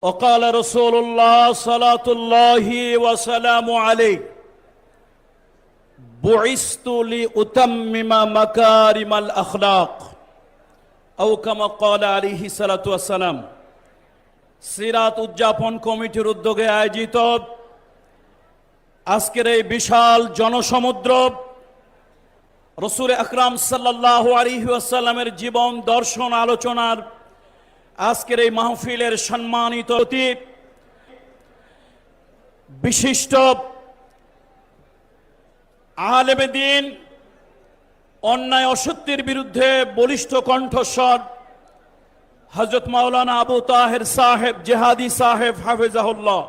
وقال رسول الله صلاة الله وسلام عليه بعثت لأتمم مكارم الأخلاق أو كما قال عليه الصلاة والسلام। সিরাত উদযাপন কমিটির উদ্যোগে আয়োজিত আজকের এই বিশাল জনসমুদ্র রাসূল আকরাম সাল্লাল্লাহু আলাইহি ওয়াসাল্লামের জীবন দর্শন আলোচনার আজকের এই মাহফিলের সম্মানিত অতিথি বিশিষ্ট আলেমে দ্বীন, অন্যায় অসত্যের বিরুদ্ধে বলিষ্ঠ কণ্ঠস্বর হযরত মাওলানা আবু তাহের সাহেব জিহাদি সাহেব হাফেজাহুল্লাহ,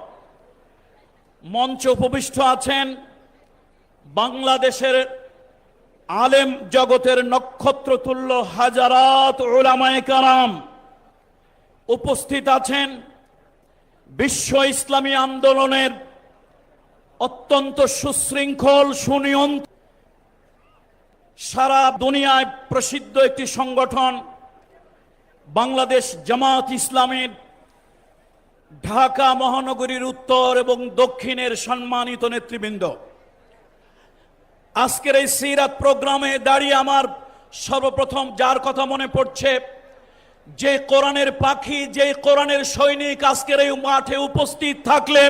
মঞ্চে উপবিষ্ট আছেন বাংলাদেশের আলেম জগতের নক্ষত্রতুল্য হাজারাত উলামায়ে কেরাম, উপস্থিত আছেন বিশ্ব ইসলামী আন্দোলনের অত্যন্ত সুশৃঙ্খল সুনিয়ন্ত্রিত সারা দুনিয়ায় প্রসিদ্ধ একটি সংগঠন বাংলাদেশ জামাত ইসলামীর ঢাকা মহানগরীর উত্তর এবং দক্ষিণের সম্মানিত নেতৃবৃন্দ। আজকের এই সিরাত প্রোগ্রামে দাঁড়িয়ে আমার সর্বপ্রথম যার কথা মনে পড়ছে, যে কোরআনের পাখি, যে কোরআনের সৈনিক আজকের এই মাঠে উপস্থিত থাকলে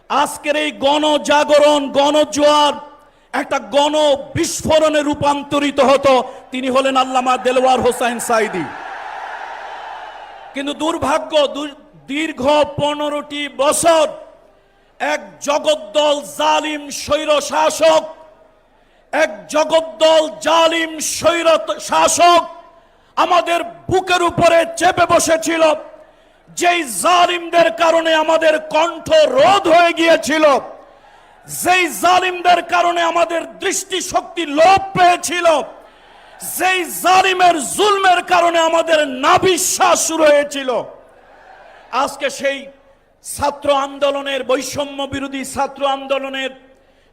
আজকের এই গণজাগরণ গণজোয়ার একটা গণ বিস্ফোরণে রূপান্তরিত হতো, তিনি হলেন আল্লামা দেলওয়ার হোসাইন সাঈদী। কিন্তু দুর্ভাগ্য, দীর্ঘ ১৫টি বছর এক জগদ্দল জালিম স্বৈর শাসক, এক জগদ্দল জালিম স্বৈর শাসক আমাদের বুকের উপরে চেপে বসেছিল। যেই জালিমদের কারণে আমাদের কণ্ঠ রোধ হয়ে গিয়েছিল, যেই জালিমদের কারণে আমাদের দৃষ্টিশক্তি লোপ পেয়েছিল, যেই জালিমের জুলমের কারণে আমাদের নাভিশ্বাস শুরু হয়েছিল, আজকে সেই ছাত্র আন্দোলনের, বৈষম্য বিরোধী ছাত্র আন্দোলনের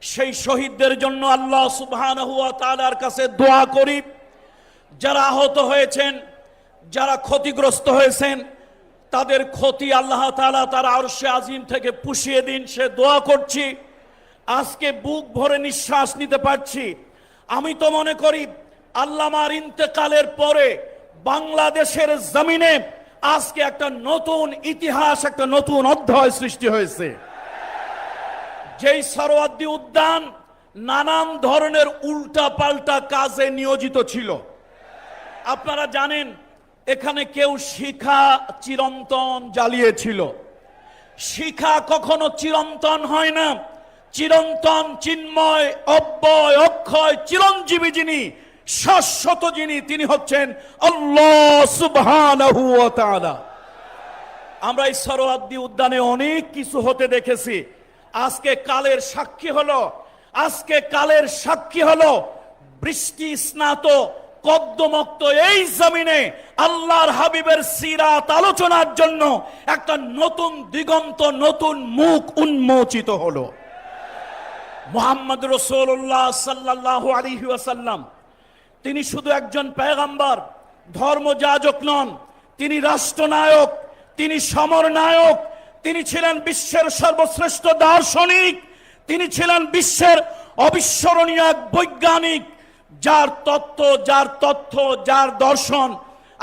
সেই শহীদদের জন্য আল্লাহ সুবহানাহু ওয়া তাআলার কাছে দোয়া করি। যারা আহত হয়েছেন, যারা ক্ষতিগ্রস্ত হয়েছেন, তাদের ক্ষতি আল্লাহ তাআলা তার আরশে আজিম থেকে পুষিয়ে দিন, সে দোয়া করছি। আজকে বুক ভরে নিঃশ্বাস নিতে পারছি। আমি তো মনে করি আল্লামার ইন্তেকালের পরে বাংলাদেশের জমিনে আজকে একটা নতুন ইতিহাস, একটা নতুন অধ্যায় সৃষ্টি হয়েছে। যেই সরওয়ার্দী উদ্যান নানান ধরনের উল্টা পাল্টা কাজে নিয়োজিত ছিল, আপনারা জানেন এখানে কেউ শিখা চিরন্তন জ্বালিয়েছিল। শিখা কখনো চিরন্তন হয় না। চিরন্তন, চিন্ময়, অব্যয়, অক্ষয়, চিরঞ্জীবী যিনি, শাশ্বত যিনি, তিনি হচ্ছেন আল্লাহ সুবহানাহু ওয়া তাআলা। আমরা এই সরওয়ার্দী উদ্যানে অনেক কিছু হতে দেখেছি। আজকে কালের সাক্ষী হলো, আজকে কালের সাক্ষী হলো বৃষ্টি স্নাত কদ্দমক্ত এই জমিনে আল্লাহর হাবিবের সিরাত আলোচনার জন্য একটা নতুন দিগন্ত, নতুন মুখ উন্মোচিত হলো। মুহাম্মদ রাসূলুল্লাহ সাল্লাল্লাহু আলাইহি ওয়াসাল্লাম, তিনি শুধু একজন পয়গম্বর, ধর্মযাজক নন, তিনি রাষ্ট্রনায়ক, তিনি সমরনায়ক, তিনি ছিলেন বিশ্বের সর্বশ্রেষ্ঠ দার্শনিক, তিনি ছিলেন বিশ্বের অবিস্মরণীয় এক বৈজ্ঞানিক, যার তথ্য, যার দর্শন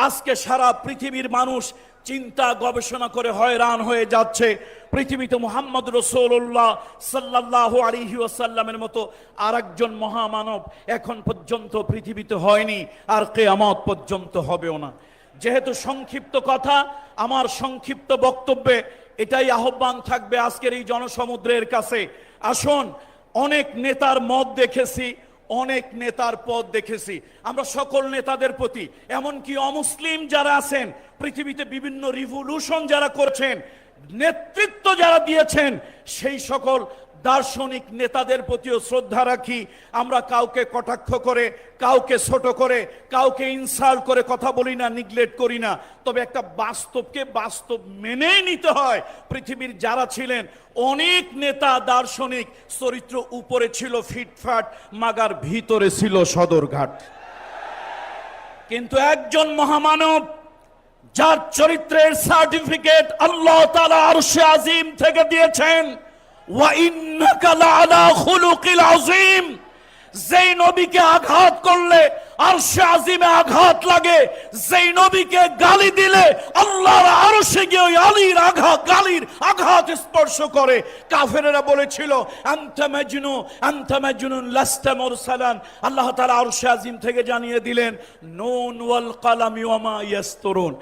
আজকে সারা পৃথিবীর মানুষ চিন্তা গবেষণা করে হয়রান হয়ে যাচ্ছে। পৃথিবীতে মুহাম্মদ রাসূলুল্লাহ সাল্লাল্লাহু আলাইহি ওয়াসাল্লামের মতো আরেকজন মহামানব এখন পর্যন্ত পৃথিবীতে হয়নি, আর কিয়ামত পর্যন্ত হবেও না। যেহেতু সংক্ষিপ্ত কথা, আমার সংক্ষিপ্ত বক্তব্যে এটাই আহ্বান থাকবে আজকের এই জনসমুদ্রের কাছে। আসুন, অনেক নেতার মত দেখেছি, অনেক নেতার পদ দেখেছি। আমরা সকল নেতাদের প্রতি, এমনকি অমুসলিম যারা আছেন, পৃথিবীতে বিভিন্ন রিভলিউশন যারা করেছেন, নেতৃত্ব যারা দিয়েছেন, সেই সকল দার্শনিক নেতাদের প্রতিও শ্রদ্ধা রাখি। আমরা কাউকে কটাক্ষ করে, কাউকে ছোট করে, কাউকে ইনসাল্ট করে কথা বলি না, নিগলেক্ট করি না। তবে একটা বাস্তবকে বাস্তব মেনেই নিতে হয়। পৃথিবীর যারা ছিলেন অনেক নেতা দার্শনিক, চরিত্র উপরে ছিল ফিটফাট, মাগার ভিতরে ছিল সদরঘাট। কিন্তু একজন মহামানব যার চরিত্রের সার্টিফিকেট আল্লাহ তাআলা আরশে আজিম থেকে দিয়েছেন, ওয়া ইন্নাকা লাআলা খুলুকিল আযীম। যেই নবীকে আঘাত করলে আরশে আজিমে আঘাত লাগে, যেই নবীকে গালি দিলে আল্লাহর আরশে গিয়ে ওই আলীর গালির আঘাত স্পর্শ করে। কাফেরেরা বলেছিল আনতা মাজনুন লাস্তা মুরসালান। আল্লাহ তাআলা আরশে আজিম থেকে জানিয়ে দিলেন নুন ওয়াল কালামি ওয়া মা ইয়াসতুরুন।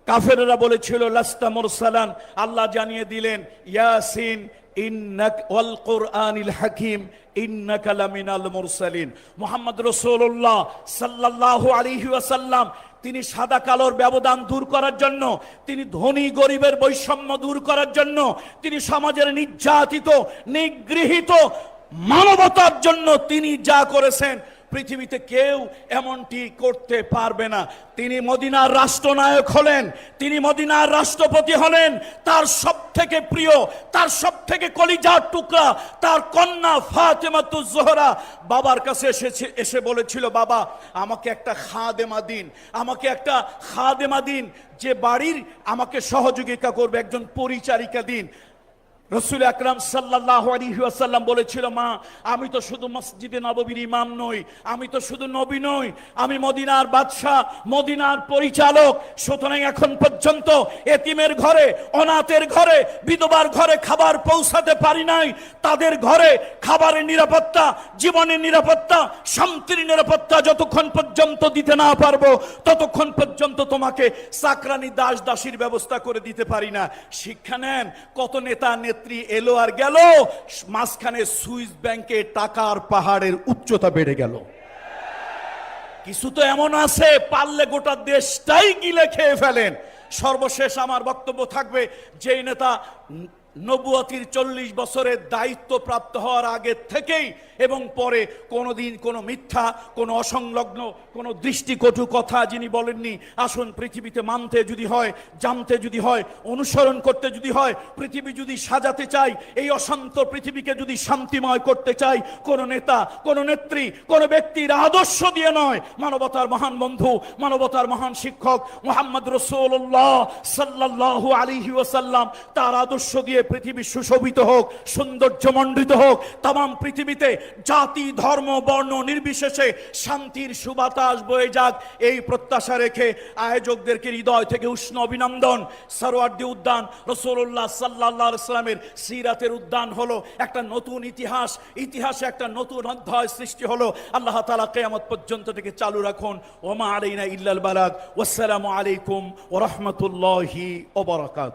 কাফেরেরা বলেছিল লাস্তা মুরসালান, আল্লাহ জানিয়ে দিলেন ইয়াসিন ইন্নাক ওয়াল কুরআনিল হাকীম ইন্নাকা লামিনাল মুরসালিন। মুহাম্মদ রাসূলুল্লাহ সাল্লাল্লাহু আলাইহি ওয়াসাল্লাম তিনি সাদা কালোর ব্যবধান দূর করার জন্য, তিনি ধনী গরিবের বৈষম্য দূর করার জন্য, তিনি সমাজের নির্যাতিত নিগৃহীত মানবতার জন্য তিনি যা করেছেন পৃথিবীতে কেউ এমনটি করতে পারবে না। তিনি মদিনার রাষ্ট্রনায়ক হলেন, তিনি মদিনার রাষ্ট্রপতি হলেন। তার সবথেকে প্রিয়, তার সবথেকে কলিজার টুকরা তার কন্যা ফাতেমাতুজ জোহরা বাবার কাছে এসে বলেছিল, বাবা আমাকে একটা খাদেমা দিন, আমাকে একটা খাদেমা দিন, যে বাড়ির আমাকে সহযোগিতা করবে, একজন পরিচারিকা দিন। রাসূল আকরাম সাল্লাল্লাহু আলাইহি ওয়াসাল্লাম বলেছিল, মা আমি তো শুধু মসজিদে নববীর ইমাম নই, আমি তো শুধু নবী নই, আমি মদিনার বাদশা, মদিনার পরিচালক। সুতরাং এখন পর্যন্ত এতিমের ঘরে, অনাথের ঘরে, বিধবার ঘরে খাবার পৌঁছাতে পারি নাই। তাদের ঘরে খাবারের নিরাপত্তা, জীবনের নিরাপত্তা, শান্তির নিরাপত্তা যতক্ষণ পর্যন্ত দিতে না পারবো ততক্ষণ পর্যন্ত তোমাকে চাকরানি দাস দাসীর ব্যবস্থা করে দিতে পারি না। শিক্ষা নেন, কত নেতা নেত্রী এলো আর গেল, মাঝখানে সুইস ব্যাংকে টাকার পাহাড়ের উচ্চতা বেড়ে গেল। কিছু তো এমন আছে পারলে গোটা দেশটাই গিলে খেয়ে ফেলেন। সর্বশেষ আমার বক্তব্য থাকবে, যেই নেতা নবুয়তির 40 বছরের দায়িত্ব প্রাপ্ত হওয়ার আগে থেকেই এবং পরে কোনোদিন কোনো মিথ্যা, কোনো অসংলগ্ন, কোনো দৃষ্টিকটু কথা যিনি বলেননি। আসুন, পৃথিবীতে মানতে যদি হয়, জানতে যদি হয়, অনুসরণ করতে যদি হয়, পৃথিবী যদি সাজাতে চাই, এই অশান্ত পৃথিবীকে যদি শান্তিময় করতে চাই, কোন নেতা, কোন নেত্রী, কোন ব্যক্তির আদর্শ দিয়ে নয়, মানবতার মহান বন্ধু, মানবতার মহান শিক্ষক মুহাম্মদ রাসূলুল্লাহ সাল্লাল্লাহু আলাইহি ওয়াসাল্লাম তার আদর্শ দিয়ে পৃথিবী সুশোভিত হোক, সৌন্দর্যমণ্ডিত হোক। তাম পৃথিবীতে জাতি, ধর্ম, বর্ণ নির্বিশেষে শান্তির সুবাতাস বয়ে যাক, এই প্রত্যাশা রেখে আয়োজকদেরকে হৃদয় থেকে উষ্ণ অভিনন্দন। সরওয়ার্দী উদ্যান রাসূলুল্লাহ সাল্লাল্লাহু আলাইহি ওয়াসাল্লামের সিরাতের উদ্যান হলো একটা নতুন ইতিহাস, ইতিহাসে একটা নতুন অধ্যায় সৃষ্টি হলো। আল্লাহ তাআলা কিয়ামত পর্যন্ত থেকে চালু রাখুন। ওয়া মা আলাইনা ইল্লাল বালাগ। ওয়াসসালামু আলাইকুম ওয়া রাহমাতুল্লাহি ওয়া বারাকাতুহু।